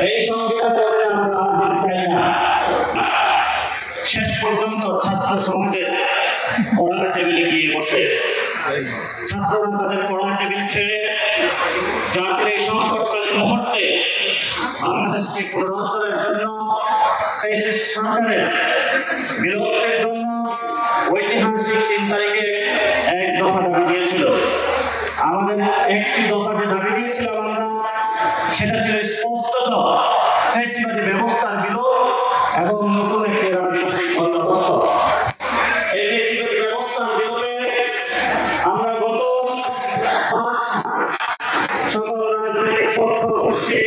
এই সংবিধানের আমরা আর চাই না। শেষ পর্যন্ত ছাত্র সমাজের পড়ার টেবিলে গিয়ে বসে ছাত্ররা তাদের পড়ার টেবিল ছেড়ে জাতির এই সংকটকালীন মুহূর্তে বাংলাদেশকে পুনরুদ্ধারের জন্য ফ্যাসিস্ট সরকারের বিরোধের জন্য ঐতিহাসিক 3 তারিখে এক দফা দাবি দিয়েছিল। আমাদের একটি দফা যে দাবি দিয়েছিলাম আমরা, সেটা ছিল স্পষ্টত ফ্যাসিবাদী ব্যবস্থার বিলোপ এবং নতুন একটি রাজনৈতিক বন্দোবস্ত। এই ফ্যাসিবাদী ব্যবস্থার বিলোপে আমরা গত 5 সকল রাজনৈতিক পক্ষ গোষ্ঠী